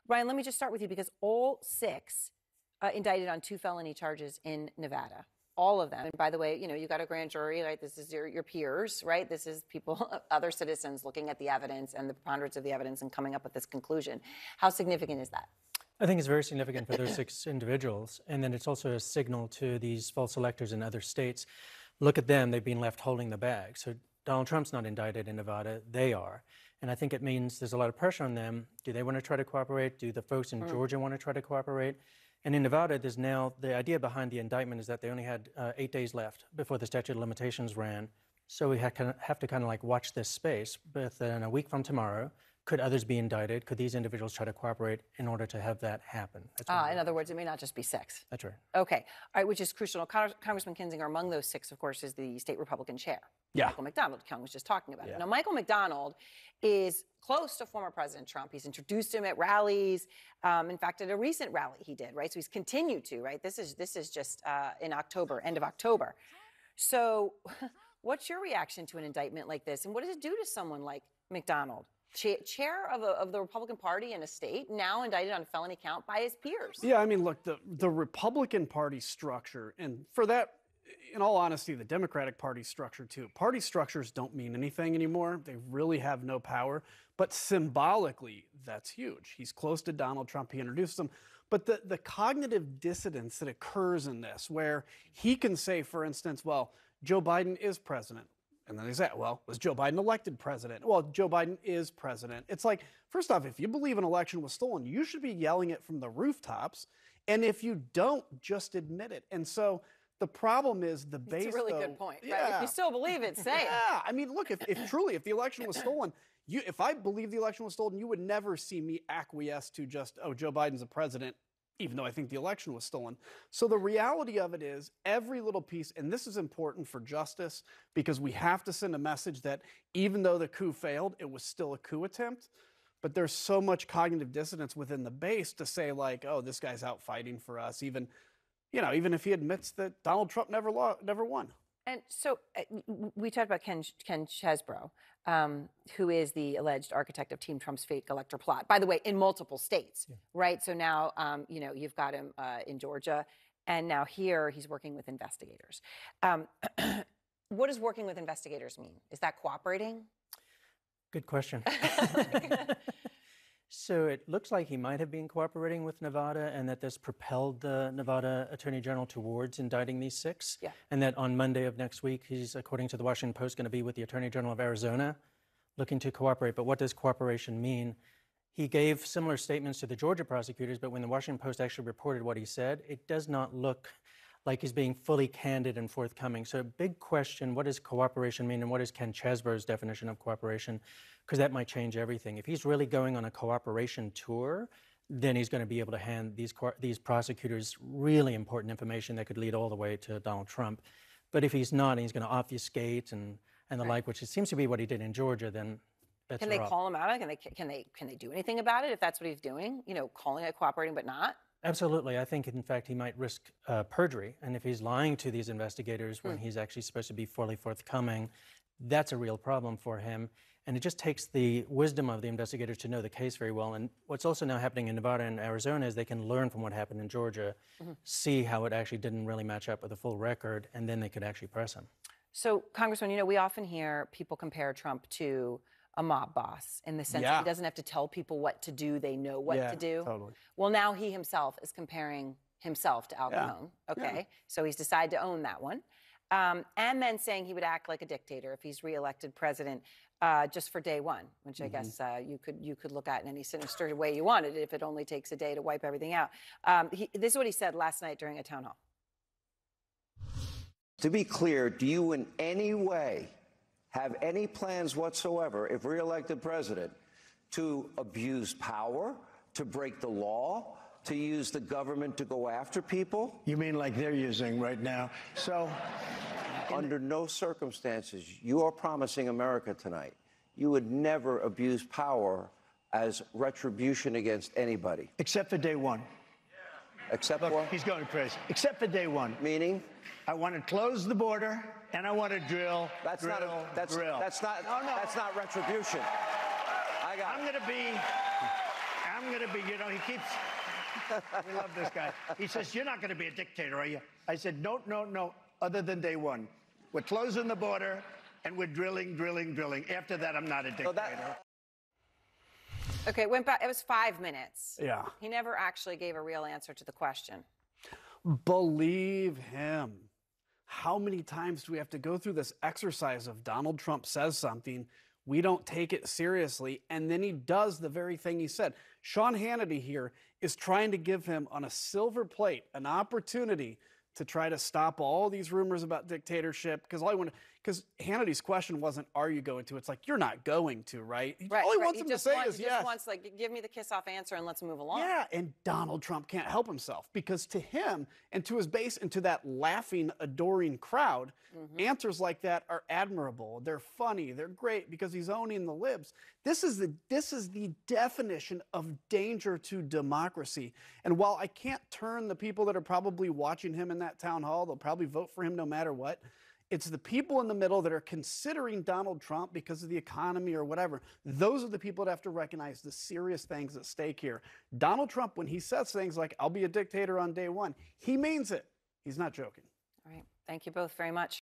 Ryan, let me just start with you because all six indicted on 2 felony charges in Nevada. All of them. And by the way, you got a grand jury, right? This is your peers, right? This is people, other citizens looking at the evidence and the preponderance of the evidence and coming up with this conclusion. How significant is that? I think it's very significant for those 6 individuals. And then it's also a signal to these false electors in other states. Look at them. They've been left holding the bag. So Donald Trump's not indicted in Nevada. They are. And I think it means there's a lot of pressure on them. Do they want to try to cooperate? Do the folks in Georgia want to try to cooperate? And in Nevada, there's now, the idea behind the indictment is that they only had 8 days left before the statute of limitations ran. So we have to kind of like watch this space. But in a week from tomorrow, could others be indicted? Could these individuals try to cooperate in order to have that happen? In other words, it may not just be 6. That's right. Okay. All right, which is crucial. Congressman Kinzinger, among those 6, of course, is the state Republican chair. Yeah. Michael McDonald. Ken was just talking about it. Now, Michael McDonald is close to former President Trump. He's introduced him at rallies. In fact, at a recent rally he did, right? So he's continued to, right? This is just in October, end of October. So what's your reaction to an indictment like this? And what does it do to someone like McDonald? Chair of the Republican Party in a state, now indicted on a felony count by his peers. Yeah, I mean, look, the Republican Party structure, and for that, in all honesty, the Democratic Party structure too. Party structures don't mean anything anymore. They really have no power. But symbolically, that's huge. He's close to Donald Trump. He introduced him. But the cognitive dissonance that occurs in this, where he can say, for instance, well, Joe Biden is president. And then they say, well, was Joe Biden elected president? Well, Joe Biden is president. It's like, first off, if you believe an election was stolen, you should be yelling it from the rooftops. And if you don't, just admit it. And so the problem is the base. It's a really good point. Right? If you still believe it, say it. Yeah. I mean, look, if truly, if the election was stolen, if I believe the election was stolen, you would never see me acquiesce to just, oh, Joe Biden's a president, even though I think the election was stolen. So the reality of it is every little piece, and this is important for justice because we have to send a message that even though the coup failed, it was still a coup attempt. But there's so much cognitive dissonance within the base to say like, oh, this guy's out fighting for us, even if he admits that Donald Trump never won. And so we talked about Ken Chesebro, who is the alleged architect of Team Trump's fake elector plot, by the way, in multiple states, right? So now, you've got him in Georgia, and now here he's working with investigators. What does working with investigators mean? Is that cooperating? Good question. So it looks like he might have been cooperating with Nevada and that this propelled the Nevada Attorney General towards indicting these 6. Yeah. And that on Monday of next week, he's, according to the Washington Post, going to be with the Attorney General of Arizona looking to cooperate. But what does cooperation mean? He gave similar statements to the Georgia prosecutors, but when the Washington Post actually reported what he said, it does not look like he's being fully candid and forthcoming. So a big question, what does cooperation mean and what is Ken Chesebro's definition of cooperation? Because that might change everything. If he's really going on a cooperation tour, then he's going to be able to hand these prosecutors really important information that could lead all the way to Donald Trump. But if he's not, and he's going to obfuscate and the like, which it seems to be what he did in Georgia, then that's Can they call him out? Can they do anything about it if that's what he's doing? Calling it cooperating but not? Absolutely. I think, in fact, he might risk perjury. And if he's lying to these investigators when he's actually supposed to be fully forthcoming, that's a real problem for him. And it just takes the wisdom of the investigators to know the case very well. And what's also now happening in Nevada and Arizona is they can learn from what happened in Georgia, see how it actually didn't really match up with the full record, and then they could actually press him. So, Congressman, we often hear people compare Trump to a mob boss in the sense that he doesn't have to tell people what to do. They know what to do. Totally. Well, now he himself is comparing himself to Al Capone. Okay. So he's decided to own that one. And then saying he would act like a dictator if he's reelected president just for day one, which I guess you could look at in any sinister way you wanted if it only takes a day to wipe everything out. This is what he said last night during a town hall. To be clear, do you in any way have any plans whatsoever, if reelected president, to abuse power, to break the law, to use the government to go after people? You mean like they're using right now? So, under no circumstances, you are promising America tonight, you would never abuse power as retribution against anybody. Except for day one. Except Look, what? he's going crazy. Except for day one. Meaning? I want to close the border, and I want to drill. That's not retribution. I'm going to be I'm going to be, you know, he keeps, we love this guy. He says, you're not going to be a dictator, are you? I said, no, no, no, other than day one. We're closing the border, and we're drilling. After that, I'm not a dictator. Okay, it went back. It was 5 minutes. Yeah. He never actually gave a real answer to the question. Believe him. How many times do we have to go through this exercise of Donald Trump says something, we don't take it seriously, and then he does the very thing he said. Sean Hannity here is trying to give him on a silver plate an opportunity to try to stop all these rumors about dictatorship, because Hannity's question wasn't, are you going to? It's like, you're not going to, right? All he wants him to say is yes. He just wants, like, give me the kiss-off answer and let's move along. Yeah, and Donald Trump can't help himself, because to him and to his base and to that laughing, adoring crowd, answers like that are admirable. They're funny. They're great because he's owning the libs. This is the definition of danger to democracy. And while I can't turn the people that are probably watching him in that town hall, they'll probably vote for him no matter what. It's the people in the middle that are considering Donald Trump because of the economy or whatever. Those are the people that have to recognize the serious things at stake here. Donald Trump, when he says things like, I'll be a dictator on day one, he means it. He's not joking. All right. Thank you both very much.